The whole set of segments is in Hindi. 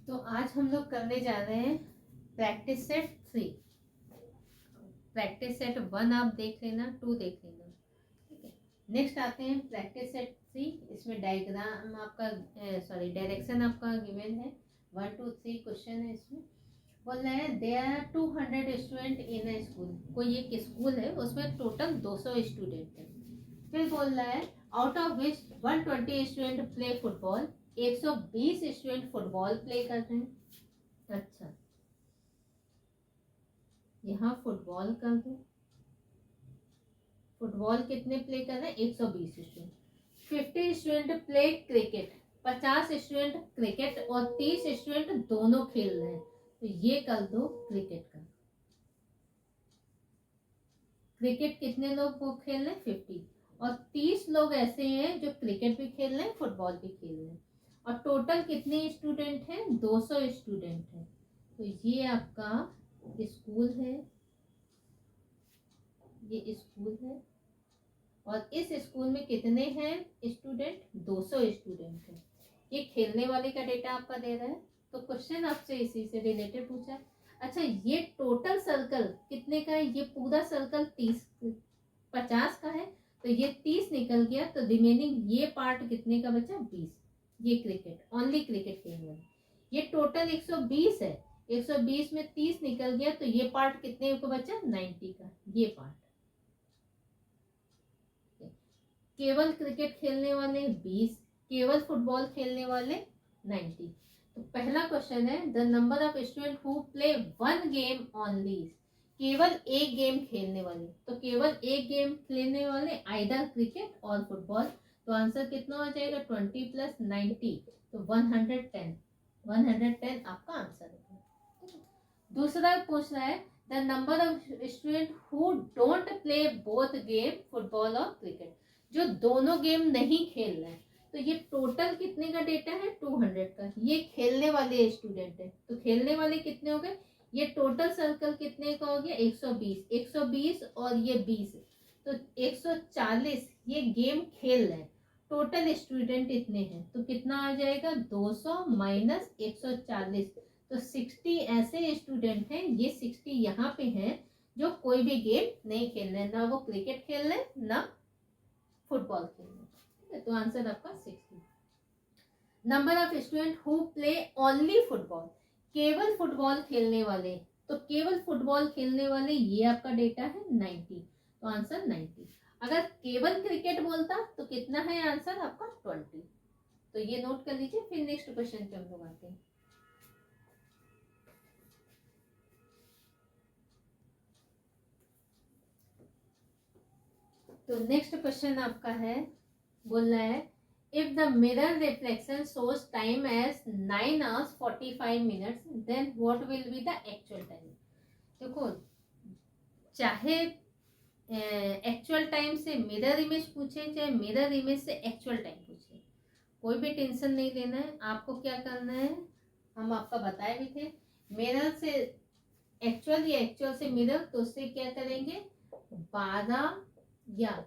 तो आज हम लोग करने जा रहे हैं प्रैक्टिस सेट 3। प्रैक्टिस सेट 1 आप देख लेना, 2 देख लेना, ठीक है। नेक्स्ट आते हैं प्रैक्टिस सेट 3। इसमें डायग्राम आपका डायरेक्शन आपका गिवन है, 1 2 3 क्वेश्चन है। इसमें बोल रहे हैं there are 200 student in a school. कोई एक स्कूल है, उसमें टोटल 200 स्टूडेंट है। फिर बोल रहा है out of which 120 student play football, 120 student football play कर रहे हैं। अच्छा, यहाँ फुटबॉल कर दो। फुटबॉल कितने प्ले कर रहे हैं? 120 student. 50 student play cricket, 50 student cricket और 30 स्टूडेंट दोनों खेल रहे हैं, तो ये कर दो क्रिकेट का। क्रिकेट कितने लोग वो खेल रहे हैं? 50। और 30 लोग ऐसे हैं जो क्रिकेट भी खेल रहे हैं, फुटबॉल भी खेल रहे हैं। और टोटल कितने स्टूडेंट हैं? 200 स्टूडेंट हैं। तो ये आपका स्कूल है, ये स्कूल है। और इस स्कूल में कितने हैं स्टूडेंट? 200 स्टूडेंट हैं। ये खेलने वाले का डेटा आपका दे रहा है, तो क्वेश्चन आपसे इसी से रिलेटेड पूछा है। अच्छा, ये टोटल सर्कल कितने का है? ये पूरा सर्कल 50 का है, तो ये 30 निकल गया, तो रिमेनिंग ये पार्ट कितने का बचा? 20। ये क्रिकेट, ओनली क्रिकेट खेलने वाले। ये टोटल 120 है, 120 में 30 निकल गया, तो ये पार्ट कितने को बचा? 90 का, ये पार्ट। केवल क्रिकेट खेलने वाले 20, केवल फुटबॉल खेलने वाले 90। तो पहला क्वेश्चन है the number of student who play 1 game only. केवल एक गेम खेलने वाले, तो केवल एक गेम खेलने वाले आइदर क्रिकेट और फुटबॉल। तो आंसर कितना हो जाएगा? 20 + 90, तो 110। 110 आपका आंसर है। दूसरा पूछ रहा है the number of student who don't play both game, football और क्रिकेट, जो दोनों गेम नहीं खेल रहे हैं। तो ये टोटल कितने का डेटा है? 200 का। ये खेलने वाले स्टूडेंट है, तो खेलने वाले कितने हो गए? ये टोटल सर्कल कितने का हो गया? 120। 120 और ये 20, तो 140 ये गेम खेल रहे हैं। टोटल स्टूडेंट इतने हैं, तो कितना आ जाएगा? 200 - 140, तो 60 ऐसे स्टूडेंट हैं, ये 60 यहाँ पे हैं जो कोई भी गेम नहीं खेल रहे हैं, ना वो क्रिकेट खेल रहे हैं ना फुटबॉल खेलने, ठीक है। तो आंसर आपका 60। Number of student who play only football, केवल फुटबॉल खेलने वाले, तो केवल फुटबॉल खेलने वाले ये आपका डेटा है 90, तो आंसर 90। अगर केवल क्रिकेट बोलता तो कितना है आंसर आपका? 20। तो ये नोट कर लीजिए। फिर नेक्स्ट क्वेश्चन पे हम लोग आते हैं। तो नेक्स्ट क्वेश्चन आपका है, बोल रहा है if the mirror reflection shows time as 9 hours 45 minutes, then what will be the actual time. देखो, चाहे एक्चुअल टाइम से मिरर इमेज पूछे, चाहे मिरर इमेज से एक्चुअल टाइम पूछे, कोई भी टेंशन नहीं लेना है। आपको क्या करना है, हम आपका बताए भी थे, मिरर से एक्चुअल या एक्चुअल से मिरर, तो उससे क्या करेंगे? 12 या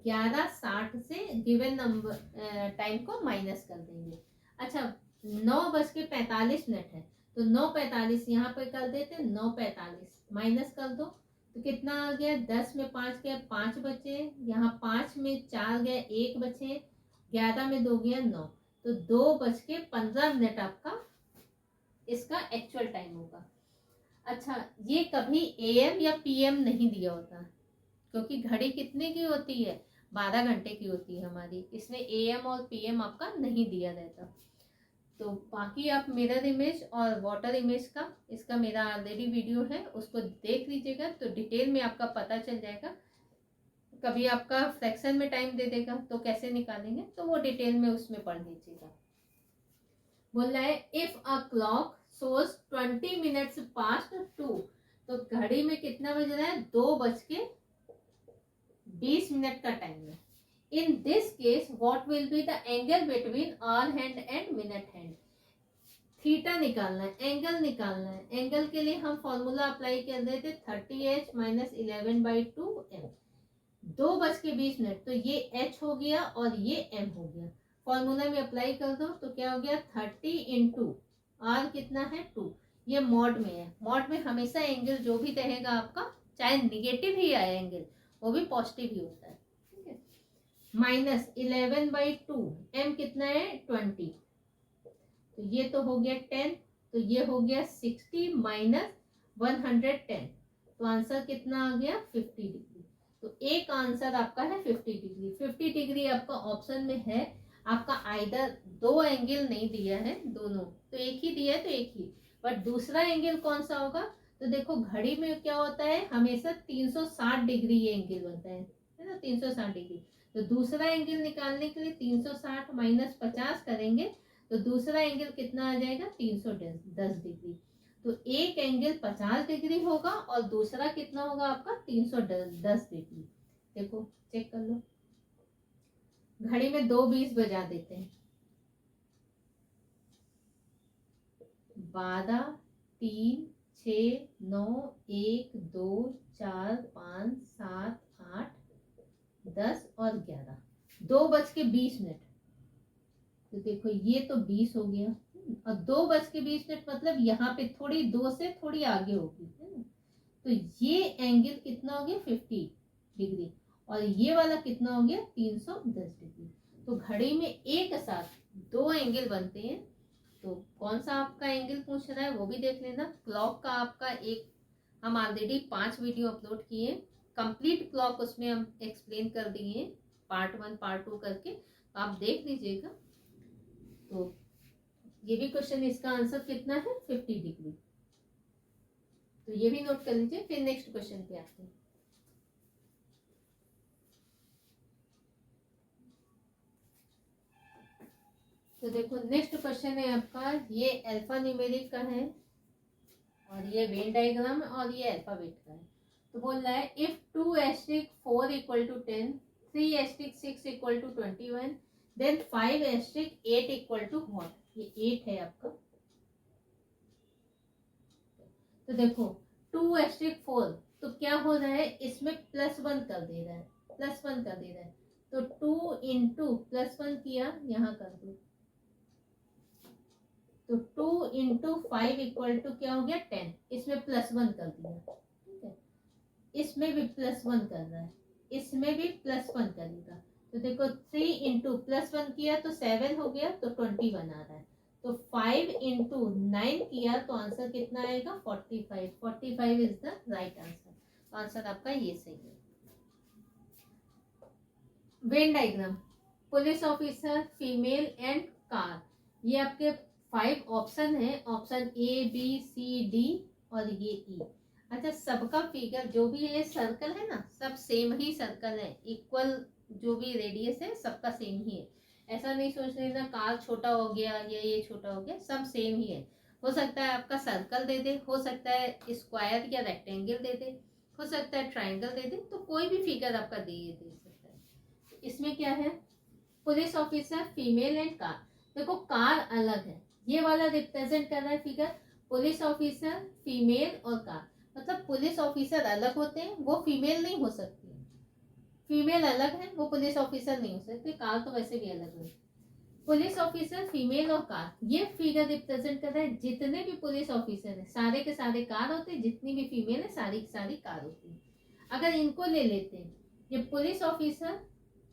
11:60 से गिवन नंबर टाइम को माइनस कर देंगे। अच्छा, 9:45 है, तो 9:45 यहाँ पे कर देते, 9:45 माइनस कर दो, तो कितना आ गया? 10 में 5 गया, 5 बचे। यहाँ 5 में 4 गया, 1 बचे। 11 में 2 गया, 9, तो 2:15 आपका इसका एक्चुअल टाइम होगा। अच्छा, ये कभी AM या PM नहीं दिया होता, क्योंकि घड़ी कितने की होती है? 12 घंटे की होती है हमारी, इसमें AM और PM आपका नहीं दिया रहता। तो बाकी आप मिरर इमेज और वाटर इमेज का, इसका मेरा ऑलरेडी वीडियो है, उसको देख लीजिएगा, तो डिटेल में आपका पता चल जाएगा। कभी आपका फ्रैक्शन में टाइम दे देगा तो कैसे निकालेंगे, तो वो डिटेल में उसमें पढ़ लीजिएगा। बोल रहा है if a clock shows 20 minutes past 2, तो घड़ी में कितना बज रहा है? 2:20 का टाइम है। In this case what will be the angle between hour hand and minute hand. Theta निकालना है, एंगल निकालना है। एंगल के लिए हम फॉर्मूला अप्लाई कर देते 30h - 11/2m। 2:20, तो ये h हो गया और ये m हो गया। फॉर्मूला में अप्लाई कर दो, तो क्या हो गया? 30 × आर कितना है 2, ये मॉड में है। मॉड में हमेशा एंगल जो भी रहेगा आपका, चाहे निगेटिव ही आए एंगल, वो भी पॉजिटिव ही होता है, ठीक है। -11/2, m कितना है 20, तो ये तो हो गया 10, तो ये हो गया 60 माइनस 110, तो आंसर कितना आ गया 50 डिग्री। तो एक आंसर आपका है 50 डिग्री। 50 डिग्री आपका ऑप्शन में है। आपका आइदर दो एंगल नहीं दिया है, दोनों तो एक ही दिया है, तो एक ही, बट दूसरा एंगल कौन सा होगा, तो देखो घड़ी में क्या होता है, हमेशा 360 डिग्री ये एंगल बनता है ना, 360 डिग्री। तो दूसरा एंगल निकालने के लिए 360 माइनस 50 करेंगे, तो दूसरा एंगल कितना आ जाएगा 310 डिग्री। तो एक एंगल 50 डिग्री होगा और दूसरा कितना होगा आपका 310 डिग्री। देखो चेक कर लो, घड़ी में 2:20 बजा देते हैं, 12, 3, 6, 9, 1, 2, 4, 5, 7, 8, 10 और 11, 2:20। तो देखो ये तो 20 हो गया, और 2:20 मतलब यहाँ पे थोड़ी 2 से थोड़ी आगे होगी, है ना। तो ये एंगल कितना हो गया 50 डिग्री, और ये वाला कितना हो गया 310 डिग्री। तो घड़ी में एक साथ दो एंगल बनते हैं। तो कौन सा आपका एंगल पूछ रहा है वो भी देख लेना। क्लॉक का आपका एक, हम ऑलरेडी 5 वीडियो अपलोड किए, कंप्लीट क्लॉक उसमें हम एक्सप्लेन कर दिए, पार्ट 1 पार्ट 2 करके, आप देख लीजिएगा। तो ये भी क्वेश्चन, इसका आंसर कितना है 50 डिग्री, तो ये भी नोट कर लीजिए। फिर नेक्स्ट क्वेश्चन पे आते हैं। तो देखो नेक्स्ट क्वेश्चन है आपका, ये अल्फा न्यूमेरिक का है, और ये वेन डायग्राम, और ये अल्फाबेट का है। तो बोल रहा है इफ 2*4 = 10, 3*6 = 21, देन 5*8 = what? ये 8 है आपका। तो देखो 2*4, तो क्या हो रहा है, इसमें +1 कर दे रहा है, +1 कर दे रहा है। तो 2 इंटू +1 किया, यहाँ कर दो, तो 2 इंटू 5 = क्या हो गया 10, इसमें +1 कर दिया, ठीक है। इसमें भी +1 कर रहा है, इसमें भी +1 करेगा। तो देखो 3 इंटू +1 किया तो 7 हो गया, तो 21 आ रहा है। तो 5 इंटू 9 किया तो आंसर कितना आएगा 45। 45 इज द राइट आंसर। तो आंसर आपका ये सही है। Venn diagram, police officer, female and car, ये आपके 5 ऑप्शन है, option A B C D और ये E। अच्छा, सबका फिगर जो भी ये सर्कल है ना, सब सेम ही सर्कल है, इक्वल जो भी रेडियस है सबका सेम ही है। ऐसा नहीं सोच लेना कार छोटा हो गया या ये छोटा हो गया, सब सेम ही है। हो सकता है आपका सर्कल दे दे, हो सकता है स्क्वायर या रेक्टेंगल दे दे, हो सकता है ट्राइंगल दे दे, तो कोई भी फिगर आपका दे सकता है। इसमें क्या है, police officer, female and car. देखो कार अलग है, ये वाला रिप्रेजेंट कर रहा है फिगर पुलिस ऑफिसर, फीमेल और कार। मतलब पुलिस ऑफिसर अलग होते हैं, वो फीमेल नहीं हो सकती, फीमेल अलग है, वो पुलिस ऑफिसर नहीं हो सकती, कार तो वैसे भी अलग है। पुलिस ऑफिसर, फीमेल और कार, ये फिगर रिप्रेजेंट कर रहा है जितने भी पुलिस ऑफिसर है सारे के सारे कार होते हैं, जितनी भी फीमेल है सारी की सारी कार होती है। अगर इनको ले लेते हैं, ये पुलिस ऑफिसर,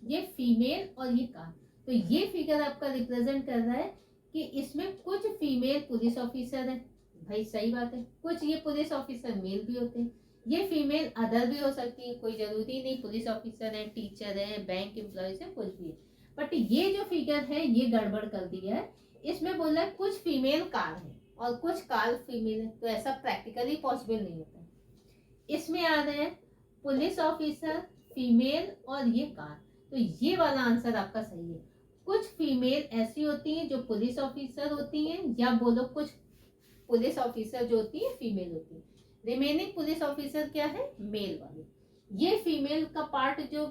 ये फीमेल और ये कार, तो ये फिगर आपका रिप्रेजेंट कर रहा है कि इसमें कुछ फीमेल पुलिस ऑफिसर है, भाई सही बात है, कुछ ये पुलिस ऑफिसर मेल भी होते हैं, ये फीमेल अदर भी हो सकती है, कोई जरूरी नहीं पुलिस ऑफिसर है, टीचर है, बैंक एम्प्लॉयज है, कुछ भी है। बट ये जो फिगर है ये गड़बड़ कर दिया है, इसमें बोला है कुछ फीमेल कार है और कुछ कार फीमेल है, तो ऐसा प्रैक्टिकली पॉसिबल नहीं होता है। इसमें आ रहे हैं पुलिस ऑफिसर, फीमेल और ये कार, तो ये वाला आंसर आपका सही है। कुछ फीमेल ऐसी होती हैं जो पुलिस ऑफिसर होती हैं, या बोलो कुछ पुलिस ऑफिसर जो होती है फीमेल होती है। रिमेनिंग पुलिस ऑफिसर क्या है, मेल वाले। ये फीमेल का पार्ट जो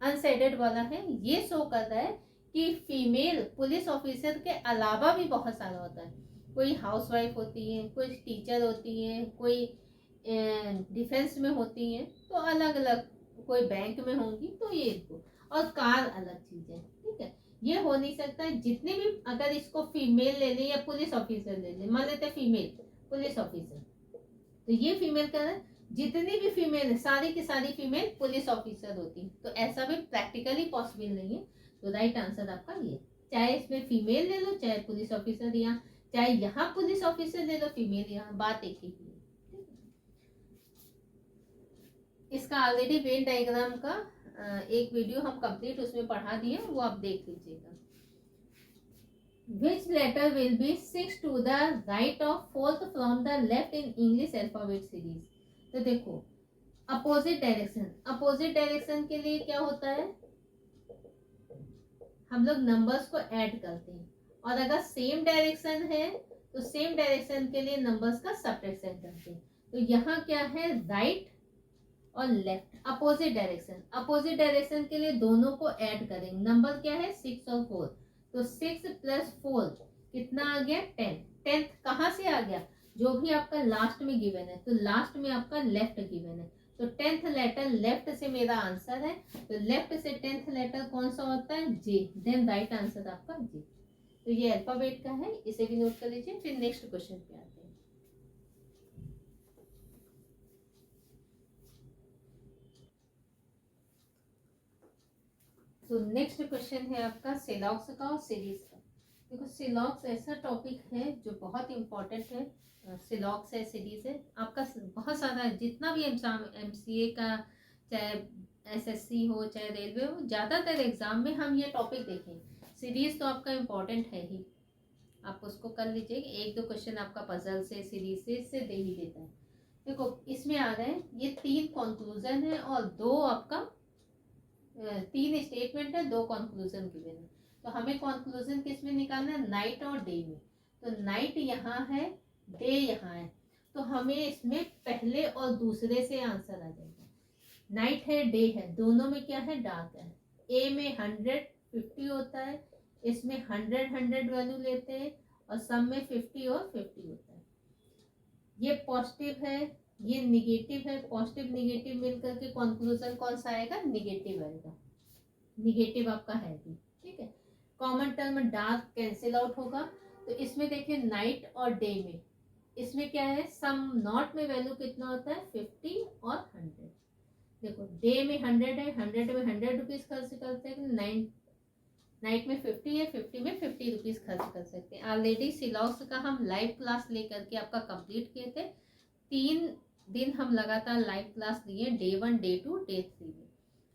अनसेडेड वाला है ये शो कर रहा है कि फीमेल पुलिस ऑफिसर के अलावा भी बहुत सारा होता है। कोई हाउसवाइफ होती है, कुछ टीचर होती है, कोई डिफेंस में होती हैं, तो अलग अलग, कोई बैंक में होंगी, तो ये इनको, और कार अलग चीज है, ठीक है। ये हो नहीं सकता। जितने भी, अगर इसको फीमेल ले ले या पुलिस ऑफिसर ले ले, मान लेते फीमेल पुलिस ऑफिसर, तो ये फीमेल का है, जितनी भी फीमेल है सारी की सारी फीमेल पुलिस ऑफिसर होती, तो ऐसा भी प्रैक्टिकली पॉसिबल नहीं है। तो राइट आंसर आपका ये, चाहे इसमें फीमेल ले लो चाहे पुलिस ऑफिसर, या चाहे यहाँ पुलिस ऑफिसर ले लो फीमेल, यहाँ बात एक ही है। इसका ऑलरेडी वेन डायग्राम का एक वीडियो हम कंप्लीट उसमें पढ़ा दिए, वो आप देख लीजिएगा। Which letter will be 6 to the right of 4th from the left in English alphabet series? तो देखो अपोजिट डायरेक्शन, अपोजिट डायरेक्शन के लिए क्या होता है, हम लोग नंबर्स को ऐड करते हैं, और अगर सेम डायरेक्शन है तो सेम डायरेक्शन के लिए नंबर्स का सब्ट्रैक्शन करते हैं। तो यहाँ क्या है, राइट और left, opposite direction, opposite direction के लिए दोनों को ऐड करेंगे। नंबर क्या है 6 और 4, तो 6 + 4 कितना आ गया 10। 10th कहाँ से आ गया, जो भी आपका लास्ट में गिवन है, तो लास्ट में आपका लेफ्ट गिवन है, तो 10th लेटर लेफ्ट से मेरा आंसर है, तो लेफ्ट से 10th लेटर कौन सा होता है, जे, देन राइट आंसर आपका जे। तो ये अल्फाबेट का है, इसे भी नोट कर लीजिए। फिर नेक्स्ट क्वेश्चन पे आते हैं। तो नेक्स्ट क्वेश्चन है आपका सिलॉक्स का और सीरीज का। देखो सिलॉक्स ऐसा टॉपिक है जो बहुत इंपॉर्टेंट है, सिलॉक्स है, सीरीज है, आपका बहुत सारा जितना भी एग्जाम एमसीए का, चाहे एसएससी हो चाहे रेलवे हो, ज़्यादातर एग्जाम में हम ये टॉपिक देखें। सीरीज तो आपका इम्पोर्टेंट है ही, आप उसको कर लीजिए। एक दो क्वेश्चन आपका पजल से, सीरीज से, इससे दे ही देता है। देखो इसमें आ रहा है, ये 3 कंक्लूजन है और 2 आपका 3 स्टेटमेंट है, 2 कंक्लूजन गिवन है। तो हमें कंक्लूजन किस में निकालना है, नाइट और डे में। तो नाइट यहाँ है, डे यहाँ है, तो हमें इसमें पहले और दूसरे से आंसर आ जाएगा। नाइट है डे है, दोनों में क्या है, डार्क है। ए में 150 होता है, इसमें 100 वैल्यू लेते हैं, और सब में 50 और 50 होता है। ये पॉजिटिव है, ये निगेटिव है, पॉजिटिव निगेटिव मिलकर के कंक्लूजन कौन सा आएगा, निगेटिव आएगा। निगेटिव आपका है भी, ठीक है। Common term dark cancel out होगा। तो इसमें देखिए नाइट और डे में, इसमें क्या है, सम नॉट में वैल्यू कितना होता है, 50 और 100। देखो डे में 100 है, 100 में 100 रुपीज खर्च करते हैं, नाइट में 50 है, 50 में 50 रुपीज खर्च कर सकते हैं। ऑलरेडी सिलॉक्स का हम लाइव क्लास लेकर के आपका कंप्लीट किए थे। 3 दिन हम लगातार लाइव क्लास लिए, डे 1, डे 2, डे 3 में।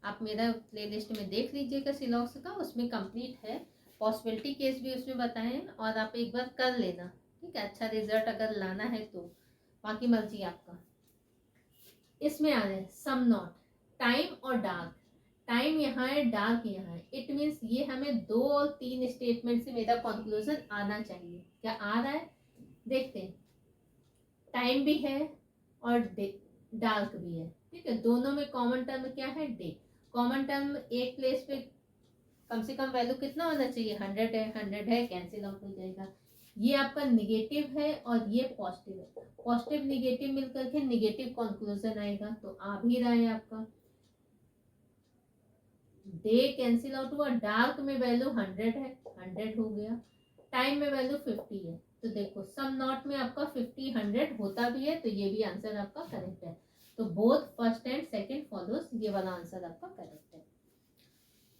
आप मेरा प्लेलिस्ट में देख लीजिएगा सिलॉक्स का, उसमें कंप्लीट है। पॉसिबिलिटी केस भी उसमें बताए हैं, और आप एक बार कर लेना, ठीक है। अच्छा रिजल्ट अगर लाना है तो, बाकी मर्जी आपका। इसमें आ रहा है सम नॉट, टाइम और डार्क। टाइम यहाँ है, डार्क यहाँ है, इट मीन्स ये हमें 2 और 3 स्टेटमेंट से मेरा कंक्लूजन आना चाहिए। क्या आ रहा है, देखते हैं। टाइम भी है और डार्क भी है, ठीक है। दोनों में कॉमन टर्म क्या है, डे। कॉमन टर्म एक प्लेस पे कम से कम वैल्यू कितना होना चाहिए, 100 है, 100 है, कैंसिल आउट हो जाएगा। ये आपका निगेटिव है और ये पॉजिटिव है, पॉजिटिव निगेटिव मिलकर के निगेटिव कंक्लूजन आएगा, तो आ भी रहा है आपका। डे कैंसिल आउट हुआ, डार्क में वैल्यू 100 है, 100 हो गया, टाइम में वैल्यू 50 है। तो देखो सम नॉट में आपका 50 100 होता भी है, तो ये भी आंसर आपका करेक्ट है। तो both first and second follows, ये वाला आंसर आपका करेक्ट है,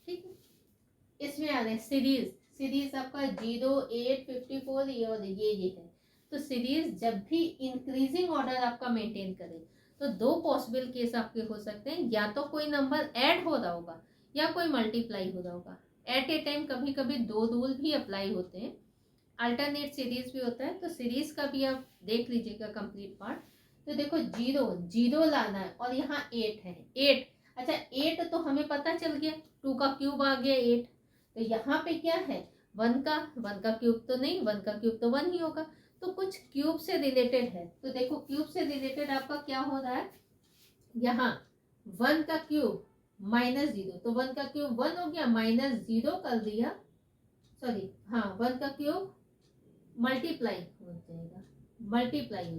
ठीक है। इसमें आ रहे हैं सीरीज। सीरीज आपका 0, 8, 54 ये और ये है। तो सीरीज जब भी इंक्रीजिंग ऑर्डर आपका मेंटेन करे, तो 2 पॉसिबल केस आपके हो सकते हैं, या तो कोई नंबर ऐड हो रहा होगा या कोई मल्टीप्लाई हो रहा होगा। एट ए टाइम कभी कभी 2 रूल भी अप्लाई होते हैं, अल्टरनेट सीरीज भी होता है। तो सीरीज का भी आप देख लीजिएगा कंप्लीट पार्ट। तो देखो 0 लाना है, और यहाँ 8 है, 8। अच्छा 8 तो हमें पता चल गया, 2 का क्यूब आ गया 8। तो यहाँ पे क्या है, 1 का क्यूब तो नहीं, 1 का क्यूब तो 1 ही होगा, तो कुछ क्यूब से रिलेटेड है। तो देखो क्यूब से रिलेटेड आपका क्या हो रहा है, यहाँ 1 का क्यूब -0, तो 1 का क्यूब 1 हो गया, -0 कर दिया, सॉरी हाँ 1 का क्यूब मल्टीप्लाई हो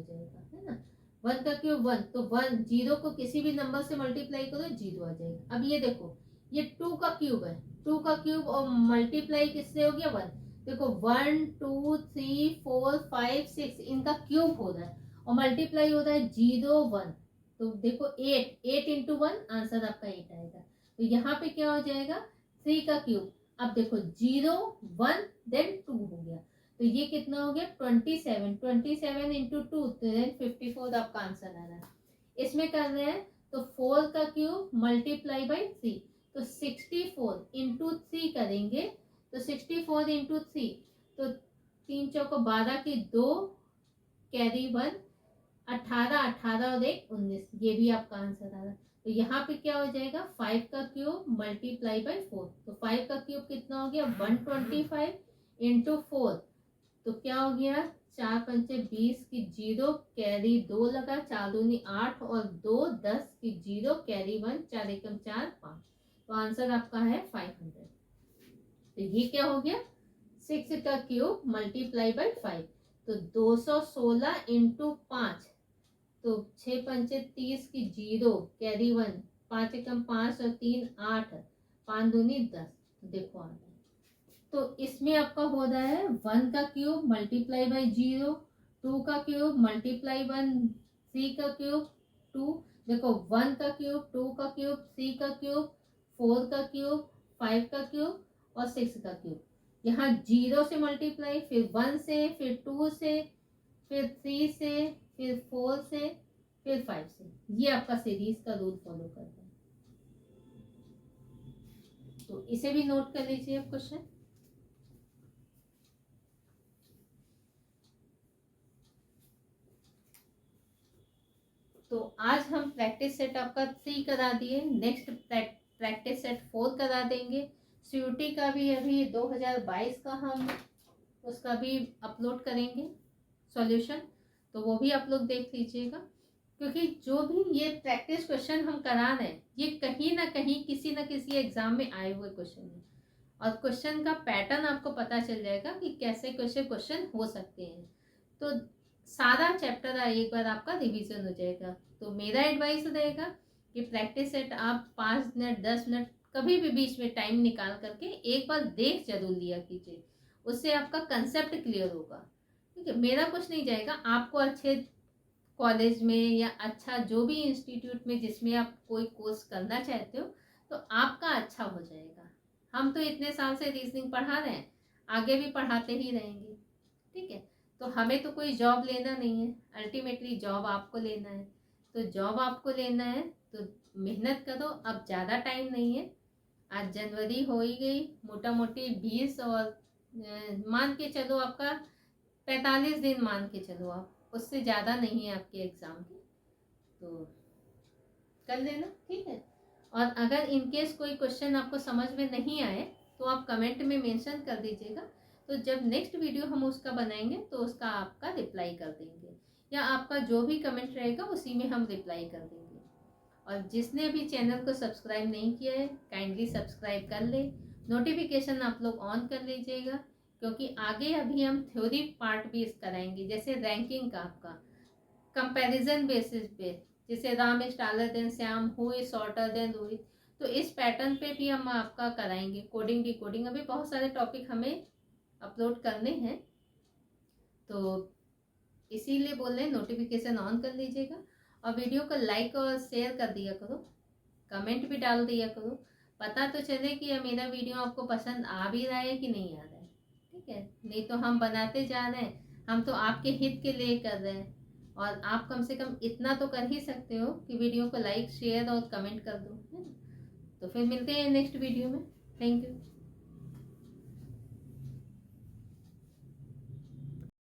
जाएगा, है ना। 1 का क्यूब 1, तो 0 को किसी भी नंबर से मल्टीप्लाई करो 0 आ जाएगा। अब ये देखो, ये 2 का क्यूब है, 2 का क्यूब और मल्टीप्लाई किससे हो गया 1। देखो 1 2 3 4 5 6 इनका क्यूब हो रहा है और मल्टीप्लाई हो रहा है 0 1। तो देखो 8 इंटू 1 आंसर आपका 8 आएगा। तो यहाँ पे क्या हो जाएगा 3 का क्यूब। अब देखो 0 1 देन 2 हो गया। तो ये कितना हो गया 27 इंटू 2 देन 54 आपका आंसर आ रहा है। इसमें कर रहे हैं तो 4 का क्यूब मल्टीप्लाई बाई 3। तो 64 इंटू 3 करेंगे तो 64 इंटू 3 तो 3 चौको 12 की 2 कैरी 1 18 18 और 1 19 ये भी आपका आंसर आ रहा है। तो यहाँ पे क्या हो जाएगा 5 का क्यूब मल्टीप्लाई बाई 4। तो 5 का क्यूब कितना हो गया 125 इंटू 4। तो क्या हो गया 4 पंचे 20 की 0 कैरी 2 लगा 4 दूनी 8 और 2 10 की 0 कैरी 1 4 एकम 4 5। तो आंसर आपका है 500। तो ये क्या हो गया 6 का क्यूब मल्टीप्लाई बाई 5। तो 216 इंटू 5। तो 6 पंचे 30 की 0 कैरी 1 5 एकम 5 और 3 8 5 दूनी 10। देखो आ गया। तो इसमें आपका हो रहा है 1 का क्यूब मल्टीप्लाई बाई 0 2 का क्यूब मल्टीप्लाई 1 3 का क्यूब 2। देखो 1 का क्यूब 2 का क्यूब 3 का क्यूब 4 का क्यूब 5 का क्यूब और 6 का क्यूब। यहाँ 0 से मल्टीप्लाई फिर 1 से फिर 2 से फिर 3 से फिर 4 से फिर 5 से। ये आपका सीरीज का रूल फॉलो करता है। तो इसे भी नोट कर लीजिए आप क्वेश्चन। तो आज हम प्रैक्टिस सेट आपका 3 करा दिए। नेक्स्ट प्रैक्टिस सेट 4 करा देंगे। सीयूटी का भी अभी 2022 का हम उसका भी अपलोड करेंगे सॉल्यूशन। तो वो भी आप लोग देख लीजिएगा, क्योंकि जो भी ये प्रैक्टिस क्वेश्चन हम करा रहे हैं ये कहीं ना कहीं किसी ना किसी एग्जाम में आए हुए क्वेश्चन है और क्वेश्चन का पैटर्न आपको पता चल जाएगा कि कैसे कैसे क्वेश्चन हो सकते हैं। तो सारा चैप्टर एक बार आपका रिवीजन हो जाएगा। तो मेरा एडवाइस रहेगा कि प्रैक्टिस सेट आप 5 मिनट 10 मिनट कभी भी बीच में टाइम निकाल करके एक बार देख जरूर लिया कीजिए। उससे आपका कंसेप्ट क्लियर होगा। ठीक है, मेरा कुछ नहीं जाएगा। आपको अच्छे कॉलेज में या अच्छा जो भी इंस्टीट्यूट में जिसमें आप कोई कोर्स करना चाहते हो तो आपका अच्छा हो जाएगा। हम तो इतने साल से रीजनिंग पढ़ा रहे हैं, आगे भी पढ़ाते ही रहेंगे। ठीक है, तो हमें तो कोई जॉब लेना नहीं है, अल्टीमेटली जॉब आपको लेना है। तो जॉब आपको लेना है तो मेहनत करो। अब ज़्यादा टाइम नहीं है, आज जनवरी हो ही गई, मोटा मोटी 20 और मान के चलो आपका 45 दिन मान के चलो आप, उससे ज़्यादा नहीं है आपके एग्ज़ाम की। तो कर लेना। ठीक है, और अगर इनकेस कोई क्वेश्चन आपको समझ में नहीं आए तो आप कमेंट में मेंशन कर दीजिएगा। तो जब नेक्स्ट वीडियो हम उसका बनाएंगे तो उसका आपका रिप्लाई कर देंगे, या आपका जो भी कमेंट रहेगा उसी में हम रिप्लाई कर देंगे। और जिसने अभी चैनल को सब्सक्राइब नहीं किया है काइंडली सब्सक्राइब कर ले, नोटिफिकेशन आप लोग ऑन कर लीजिएगा, क्योंकि आगे अभी हम थ्योरी पार्ट भी कराएंगे। जैसे रैंकिंग का आपका कंपैरिजन बेसिस पे, जैसे Ram is taller than Shyam, who is shorter than Rohit, तो इस पैटर्न पे भी हम आपका कराएंगे। कोडिंग डिकोडिंग, अभी बहुत सारे टॉपिक हमें अपलोड करने हैं। तो इसीलिए बोल रहे हैं नोटिफिकेशन ऑन कर लीजिएगा और वीडियो को लाइक और शेयर कर दिया करो, कमेंट भी डाल दिया करो, पता तो चले कि मेरा वीडियो आपको पसंद आ भी रहा है कि नहीं आ रहा है। ठीक है, नहीं तो हम बनाते जा रहे हैं, हम तो आपके हित के लिए कर रहे हैं और आप कम से कम इतना तो कर ही सकते हो कि वीडियो को लाइक शेयर और कमेंट कर दो, है ना। तो फिर मिलते हैं नेक्स्ट वीडियो में। Thank you.